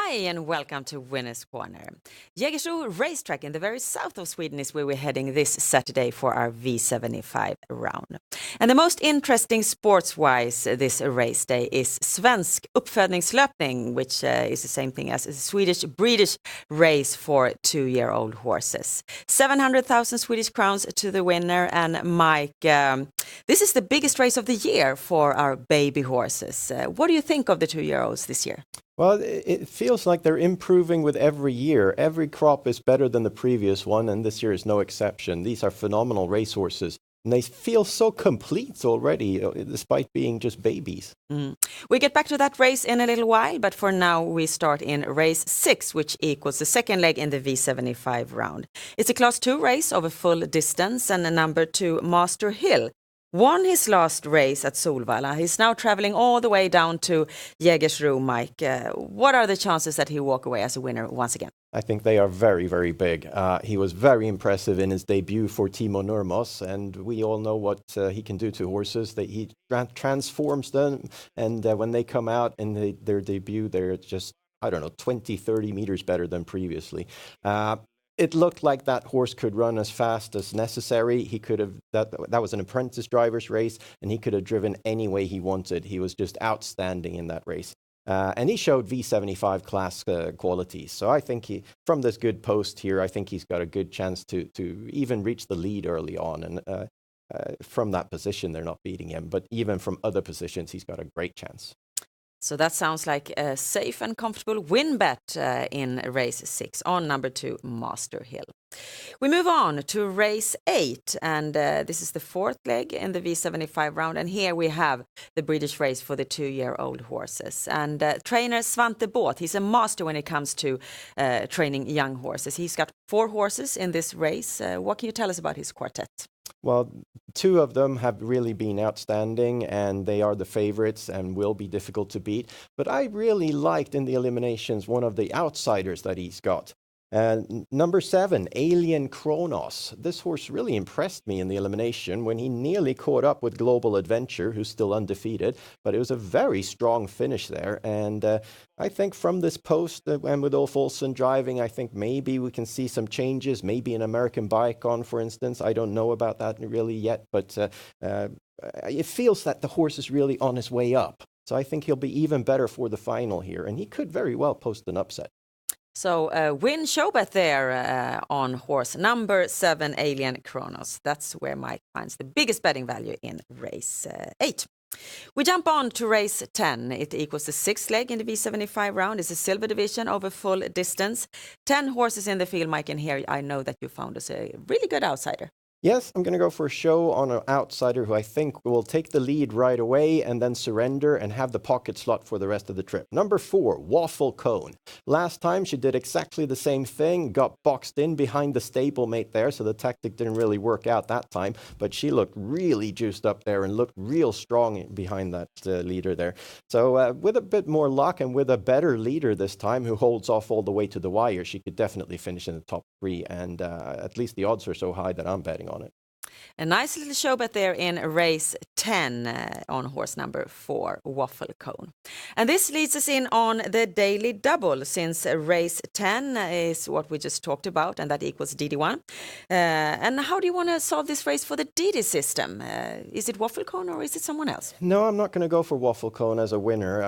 Hi and welcome to Winners Corner. Jägersro racetrack in the very south of Sweden is where we're heading this Saturday for our V75 round. And the most interesting sports-wise this race day is Svensk uppfödningslöpning, which is the same thing as a Swedish breeders race for 2-year-old horses. 700,000 Swedish crowns to the winner. And Mike, this is the biggest race of the year for our baby horses. What do you think of the 2-year-olds this year? Well, it feels like they're improving with every year. Every crop is better than the previous one, and this year is no exception. These are phenomenal racehorses, and they feel so complete already, despite being just babies. We get back to that race in a little while, but for now we start in race 6, which equals the second leg in the V75 round. It's a Class 2 race of a full distance, and a number 2, Master Hill, won his last race at Solvalla. He's now traveling all the way down to Jägersro, Mike. What are the chances that he'll walk away as a winner once again? I think they are very, very big. He was very impressive in his debut for Timo Nurmos, and we all know what he can do to horses. That he transforms them, and when they come out in their debut, they're just, 20, 30 meters better than previously. It looked like that horse could run as fast as necessary. He could have, that was an apprentice driver's race, and he could have driven any way he wanted. He was just outstanding in that race. And he showed V75 class qualities. So I think from this good post here, I think he's got a good chance to even reach the lead early on. And from that position, they're not beating him. But even from other positions, he's got a great chance. So that sounds like a safe and comfortable win bet in race 6 on number 2, Master Hill. We move on to race 8, and this is the 4th leg in the V75 round. And here we have the British race for the 2-year-old horses. And trainer Svante Båth, he's a master when it comes to training young horses. He's got 4 horses in this race. What can you tell us about his quartet? Well, 2 of them have really been outstanding, and they are the favorites and will be difficult to beat. But I really liked in the eliminations one of the outsiders that he's got. Number 7, Alien Kronos. This horse really impressed me in the elimination when he nearly caught up with Global Adventure, who's still undefeated. But it was a very strong finish there. And I think from this post, and with Ulf Olsson driving, I think maybe we can see some changes. Maybe an American bike on, for instance. I don't know about that really yet. But it feels that the horse is really on his way up. So I think he'll be even better for the final here. And he could very well post an upset. So win showbet there on horse number 7, Alien Kronos. That's where Mike finds the biggest betting value in race 8. We jump on to race 10. It equals the 6th leg in the V75 round. It's a silver division over full distance. 10 horses in the field, Mike, and here I know that you found us a really good outsider. Yes, I'm going to go for a show on an outsider who I think will take the lead right away and then surrender and have the pocket slot for the rest of the trip. Number 4, Waffle Cone. Last time she did exactly the same thing, got boxed in behind the stablemate there, so the tactic didn't really work out that time, but she looked really juiced up there and looked real strong behind that leader there. So with a bit more luck and with a better leader this time who holds off all the way to the wire, she could definitely finish in the top 3, and at least the odds are so high that I'm betting on it. A nice little show bet there in race 10 on horse number 4, Waffle Cone. And this leads us in on the daily double, since race 10 is what we just talked about, and that equals DD1. And how do you want to solve this race for the DD system? Is it Waffle Cone or is it someone else? No, I'm not going to go for Waffle Cone as a winner.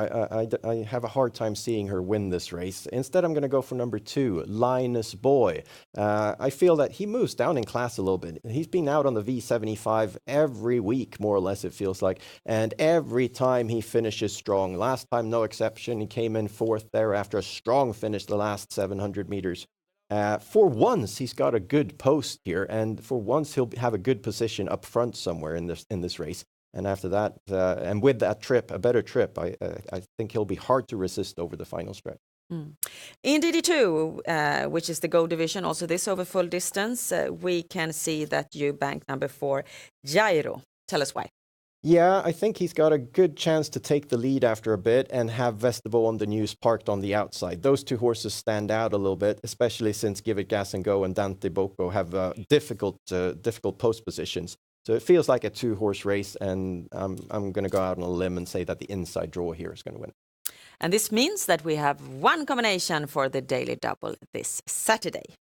I have a hard time seeing her win this race. Instead, I'm going to go for number 2, Linus Boy. I feel that he moves down in class a little bit. He's been out on the V75 every week, more or less, it feels like. And every time he finishes strong. Last time, no exception. He came in 4th there after a strong finish the last 700 meters. For once, he's got a good post here. And for once, he'll have a good position up front somewhere in this race. And after that, and with that trip, a better trip, I think he'll be hard to resist over the final stretch. In DD2, which is the gold division, also this over full distance, we can see that you bank number 4, Jairo. Tell us why. Yeah, I think he's got a good chance to take the lead after a bit and have Vesterbo on the News parked on the outside. Those 2 horses stand out a little bit, especially since Give It Gas and Go and Dante Bocco have difficult post positions. So it feels like a 2-horse race, and I'm going to go out on a limb and say that the inside draw here is going to win. And this means that we have one combination for the daily double this Saturday.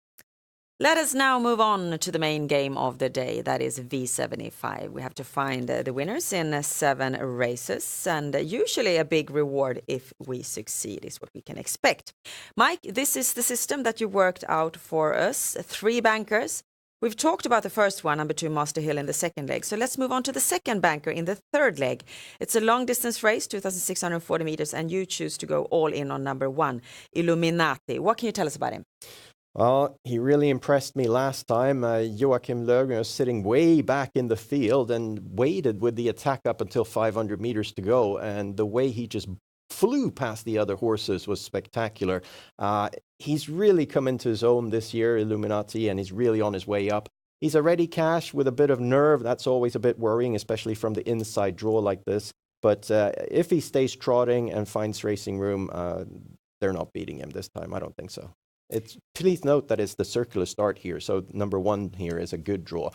Let us now move on to the main game of the day, that is V75. We have to find the winners in 7 races, and usually a big reward if we succeed is what we can expect. Mike, this is the system that you worked out for us, 3 bankers. We've talked about the first one, number 2, Master Hill, in the second leg. So let's move on to the second banker in the third leg. It's a long-distance race, 2,640 meters, and you choose to go all in on number 1, Illuminati. What can you tell us about him? Well, he really impressed me last time. Joachim Löfgren was sitting way back in the field and waited with the attack up until 500 meters to go. And the way he just flew past the other horses was spectacular. He's really come into his own this year, Illuminati, and he's really on his way up. He's a ready cash with a bit of nerve. That's always a bit worrying, especially from the inside draw like this. But if he stays trotting and finds racing room, they're not beating him this time. I don't think so. Please note that it's the circular start here, so number 1 here is a good draw,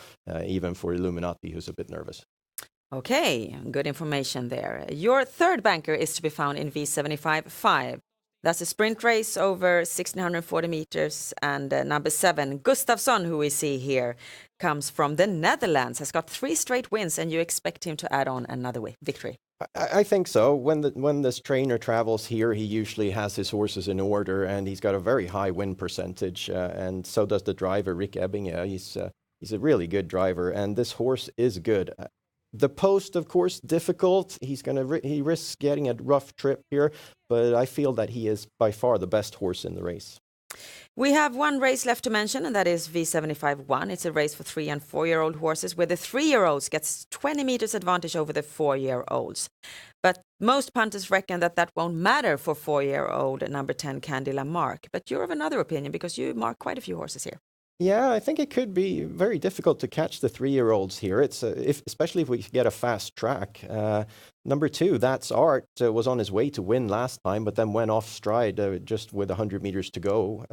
even for Illuminati, who's a bit nervous. Okay, good information there. Your third banker is to be found in V75-5. That's a sprint race over 1,640 meters, and number 7, Gustafsson, who we see here, comes from the Netherlands, has got 3 straight wins, and you expect him to add on another victory. I think so. When this trainer travels here, he usually has his horses in order, and he's got a very high win percentage, and so does the driver, Rick Ebbinge. He's a really good driver, and this horse is good. The post, of course, difficult. He risks getting a rough trip here, but I feel that he is by far the best horse in the race. We have one race left to mention, and that is V75-1. It's a race for 3- and 4-year-old horses, where the 3-year-olds gets 20 meters advantage over the 4-year-olds. But most punters reckon that won't matter for 4-year-old number 10, Candela Mark. But you're of another opinion, because you mark quite a few horses here. Yeah, I think it could be very difficult to catch the 3-year-olds here. Especially if we get a fast track. Number 2, That's Art, was on his way to win last time, but then went off stride just with 100 meters to go.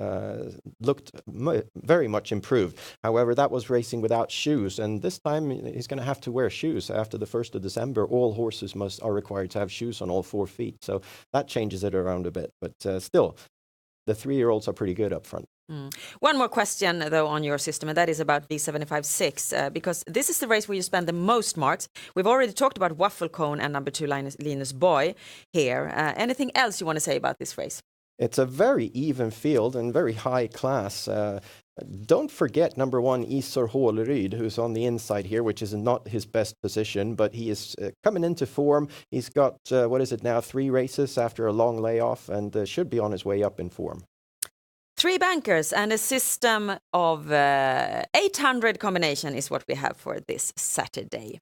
Looked very much improved. However, that was racing without shoes, and this time he's going to have to wear shoes. After the 1st of December, all horses are required to have shoes on all 4 feet, so that changes it around a bit. But still, the 3-year-olds are pretty good up front. One more question, though, on your system, and that is about V75-6, because this is the race where you spend the most marks. We've already talked about Waffle Cone and number 2, Linus Boy here. Anything else you want to say about this race? It's a very even field and very high class. Don't forget number 1, Isor Håleryd, who's on the inside here, which is not his best position, but he is coming into form. He's got, 3 races after a long layoff, and should be on his way up in form. 3 bankers and a system of 800 combination is what we have for this Saturday.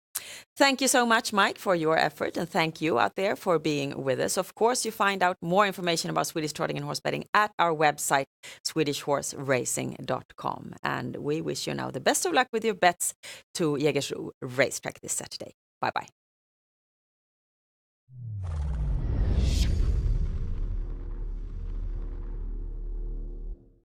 Thank you so much, Mike, for your effort, and thank you out there for being with us. Of course, you find out more information about Swedish trotting and horse betting at our website, swedishhorseracing.com. And we wish you now the best of luck with your bets to Jägersro Racetrack this Saturday. Bye-bye.